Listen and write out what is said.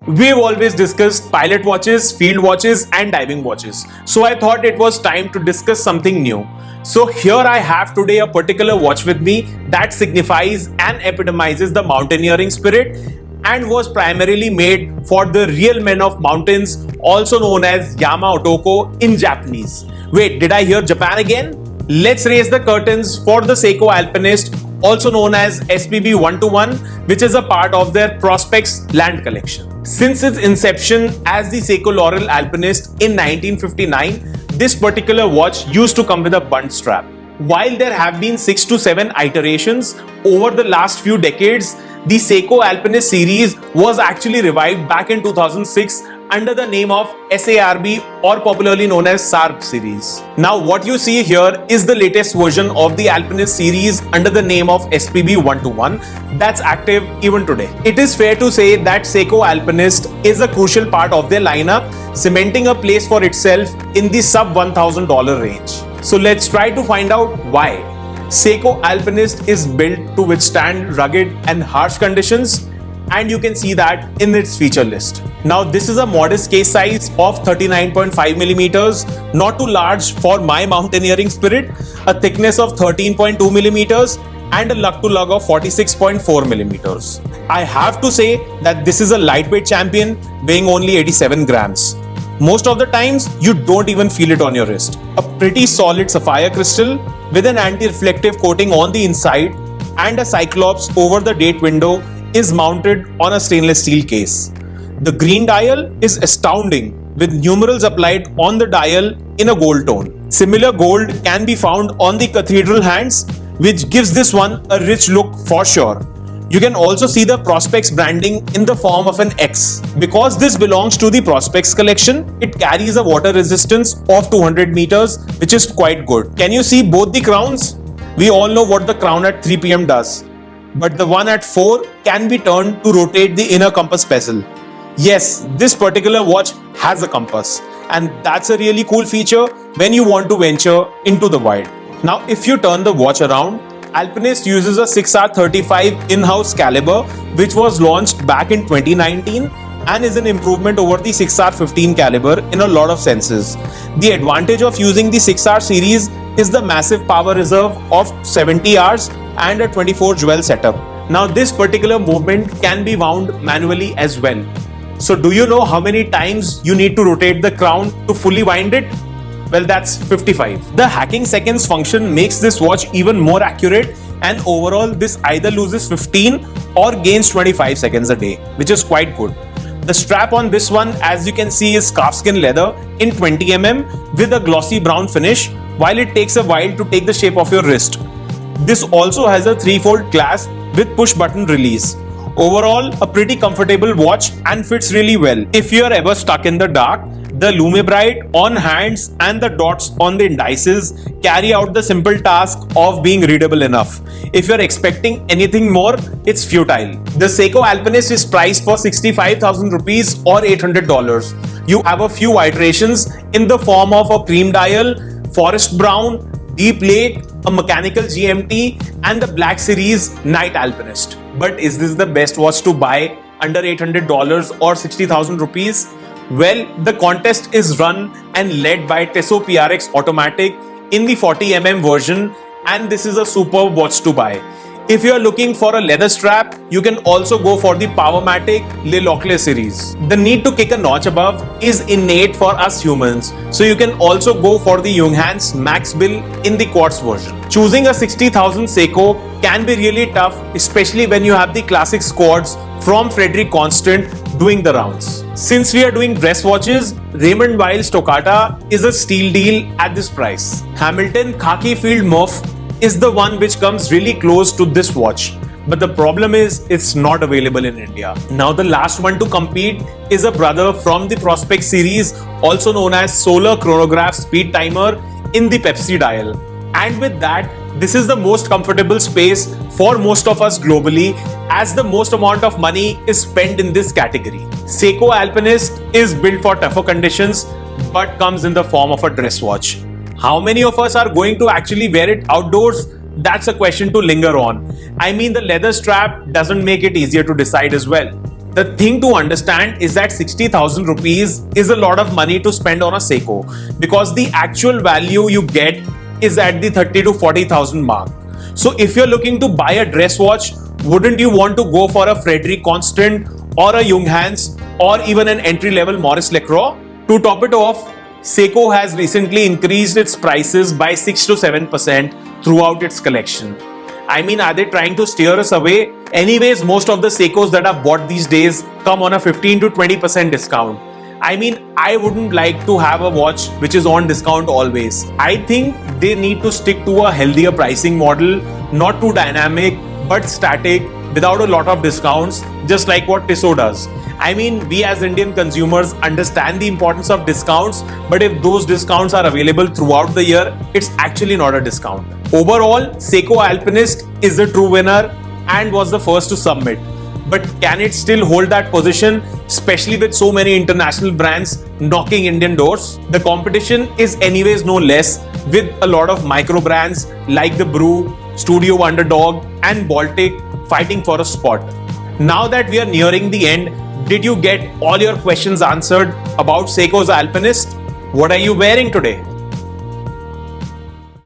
We've always discussed pilot watches, field watches and diving watches. So I thought it was time to discuss something new. So here I have today a particular watch with me that signifies and epitomizes the mountaineering spirit and was primarily made for the real men of mountains, also known as Yama Otoko in Japanese. Wait, did I hear Japan again? Let's raise the curtains for the Seiko Alpinist, also known as SPB121, which is a part of their Prospex land collection. Since its inception as the Seiko Laurel Alpinist in 1959, this particular watch used to come with a bund strap. While there have been 6 to 7 iterations over the last few decades, the Seiko Alpinist series was actually revived back in 2006 under the name of SARB, or popularly known as SARB series. Now what you see here is the latest version of the Alpinist series under the name of SPB121 that's active even today. It is fair to say that Seiko Alpinist is a crucial part of their lineup, cementing a place for itself in the sub $1,000 range. So let's try to find out why. Seiko Alpinist is built to withstand rugged and harsh conditions, and you can see that in its feature list. Now this is a modest case size of 39.5 millimeters, not too large for my mountaineering spirit, a thickness of 13.2 millimeters and a lug to lug of 46.4 millimeters. I have to say that this is a lightweight champion weighing only 87 grams. Most of the times you don't even feel it on your wrist. A pretty solid sapphire crystal with an anti-reflective coating on the inside and a cyclops over the date window is mounted on a stainless steel case. The green dial is astounding, with numerals applied on the dial in a gold tone. Similar gold can be found on the cathedral hands, which gives this one a rich look for sure. You can also see the Prospex branding in the form of an X. Because this belongs to the Prospex collection, it carries a water resistance of 200 meters, which is quite good. Can you see both the crowns? We all know what the crown at 3 PM does. But the one at 4 can be turned to rotate the inner compass bezel. Yes, this particular watch has a compass, and that's a really cool feature when you want to venture into the wild. Now if you turn the watch around, Alpinist uses a 6R35 in-house caliber, which was launched back in 2019 and is an improvement over the 6R15 caliber in a lot of senses. The advantage of using the 6R series is the massive power reserve of 70 hours and a 24 jewel setup. Now this particular movement can be wound manually as well. So do you know how many times you need to rotate the crown to fully wind it? Well, that's 55. The hacking seconds function makes this watch even more accurate, and overall this either loses 15 or gains 25 seconds a day, which is quite good. The strap on this one, as you can see, is calfskin leather in 20 mm with a glossy brown finish, while it takes a while to take the shape of your wrist. This also has a 3-fold clasp with push button release. Overall, a pretty comfortable watch and fits really well. If you are ever stuck in the dark, the Lumibrite on hands and the dots on the indices carry out the simple task of being readable enough. If you're expecting anything more, it's futile. The Seiko Alpinist is priced for 65,000 rupees or $800. You have a few iterations in the form of a cream dial, forest brown, deep lake, a mechanical GMT and the black series Night Alpinist. But is this the best watch to buy under $800 or 60,000 rupees? Well, the contest is run and led by Tissot PRX Automatic in the 40 mm version, and this is a superb watch to buy. If you are looking for a leather strap, you can also go for the Powermatic Le Locle series. The need to kick a notch above is innate for us humans, so you can also go for the Junghans Max Bill in the quartz version. Choosing a 60,000 Seiko can be really tough, especially when you have the classic squads from Frederic Constant doing the rounds. Since we are doing dress watches, Raymond Wiles Toccata is a steal deal at this price. Hamilton Khaki Field Murph is the one which comes really close to this watch, but the problem is it's not available in India. Now the last one to compete is a brother from the Prospex series, also known as Solar Chronograph Speed Timer in the Pepsi dial. And with that, this is the most comfortable space for most of us globally, as the most amount of money is spent in this category. Seiko Alpinist is built for tougher conditions but comes in the form of a dress watch. How many of us are going to actually wear it outdoors? That's a question to linger on. I mean, the leather strap doesn't make it easier to decide as well. The thing to understand is that 60,000 rupees is a lot of money to spend on a Seiko because the actual value you get is at the 30 to 40,000 mark. So if you're looking to buy a dress watch, wouldn't you want to go for a Frederic Constant or a Junghans or even an entry-level Maurice Lacroix? To top it off, Seiko has recently increased its prices by 6 to 7% throughout its collection. I mean, are they trying to steer us away? Anyways, most of the Seikos that are bought these days come on a 15 to 20% discount. I mean, I wouldn't like to have a watch which is on discount always. I think they need to stick to a healthier pricing model, not too dynamic, but static, without a lot of discounts, just like what Tissot does. I mean, we as Indian consumers understand the importance of discounts, but if those discounts are available throughout the year, it's actually not a discount. Overall, Seiko Alpinist is the true winner and was the first to submit. But can it still hold that position, especially with so many international brands knocking Indian doors? The competition is anyways no less, with a lot of micro brands like the Brew, Studio Underdog and Baltic fighting for a spot. Now that we are nearing the end, did you get all your questions answered about Seiko's Alpinist? What are you wearing today?